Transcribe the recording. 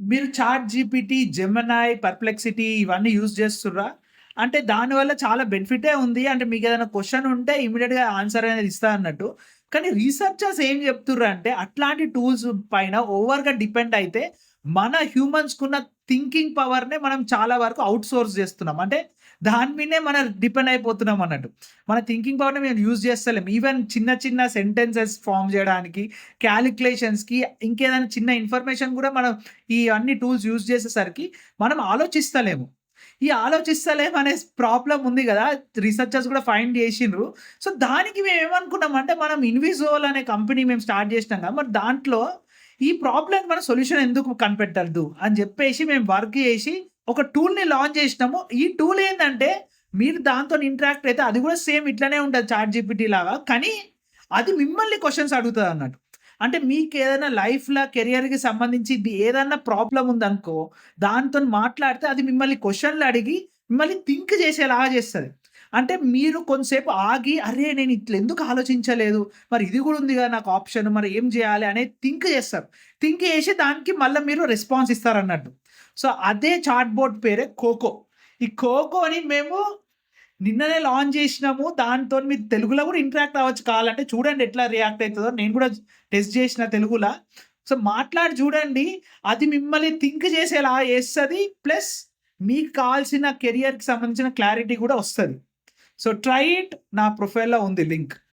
మీరు chat GPT, Gemini, Perplexity ఇవన్నీ use చేస్తుర్రా? అంటే దానివల్ల చాలా బెనిఫిటే ఉంది. అంటే మీకేదైనా క్వెషన్ ఉంటే ఇమ్మీడియేట్‌గా ఆన్సర్ అనేది ఇస్తా అన్నట్టు. కానీ రీసెర్చర్స్ ఏం చెప్తుర్రంటే అట్లాంటి టూల్స్ పైన ఓవర్‌గా డిపెండ్ అయితే మన హ్యూమన్స్‌కున్న థింకింగ్ పవర్‌నే మనం చాలా వరకు ఔట్‌సోర్స్ చేస్తున్నాం. అంటే దాని మీదనే మనం డిపెండ్ అయిపోతున్నాం అన్నట్టు. మన థింకింగ్ పవర్‌ని మేము యూజ్ చేస్తలేం. ఈవెన్ చిన్న చిన్న సెంటెన్సెస్ ఫార్మ్ చేయడానికి, కాలిక్యులేషన్స్‌కి ఇంకేదైనా చిన్న ఇన్ఫర్మేషన్ కూడా మనం ఈ అన్ని టూల్స్ యూజ్ చేసేసరికి మనం ఆలోచిస్తలేము. ఈ ఆలోచిస్తలేము అనే ప్రాబ్లమ్ ఉంది గదా! రిసర్చర్స్ కూడా ఫైండ్ జేషిండ్రు. సో, దానికి మేమేమనుకున్నామంటే, మనం ఇన్విజోల్ అనే కంపెనీ మేము స్టార్ట్ జేసినాం గదా! మరి దాంట్లో ఈ ప్రాబ్లమ్‌కి మనం సొల్యూషన్ ఎందుకు కనిపెట్టొద్దు అని జెప్పేసి మేము వర్క్ జేసి ఒక టూల్‌ని లాంచ్ జేసినాము. ఈ టూల్ ఏందంటే, మీరు దాంతోని ఇంటరాక్ట్ అయితే అది గూడా సేమ్ ఇట్లనే ఉంటది చాట్ జీపీటీ లాగా. కానీ అది మిమ్మల్ని క్వెషన్స్ అడుగుతదన్నట్టు. అంటే మీకేదైనా లైఫ్‌ల కెరియర్‌కి సంబంధించి ఏదన్నా ప్రాబ్లమ్ ఉందనుకో, దాంతోని మాట్లాడితే అది మిమ్మల్ని క్వెషన్‌లు అడిగి, మిమ్మల్ని థింక్ చేసేలాగా చేస్తది. అంటే మీరు కొంతసేపు ఆగి, అరే! నేను ఇట్లెందుకు ఆలోచించలేదు. మరి ఇది గూడా ఉంది గదా! నాకు ఆప్షన్. మరి ఏం జేయాలి అనేది థింక్ చేస్తారు. థింక్ చేసి దానికి మళ్ళా మీరు రెస్పాన్స్ ఇస్తారన్నట్టు. సో, అదే చాట్ బోట్ పేరే కోకో. ఈ కోకోని మేము నిన్ననే లాంచ్ జేసినాము. దాంతోని మీరు తెలుగులో గూడా ఇంటరాక్ట్ అవ్వచ్చు కావాలంటే. చూడండి ఎట్లా రియాక్ట్ అయితదో. నేను గూడా టెస్ట్ జేసిన తెలుగులా. సో, మాట్లాడి చూడండి. అది మిమ్మల్ని థింక్ చేసేలా చేస్తది. ప్లస్ మీకు కావాల్సిన కెరియర్‌కి సంబంధించిన క్లారిటీ గూడా వస్తది. So, try it. నా ప్రొఫైల్‌లో ఉంది లింక్.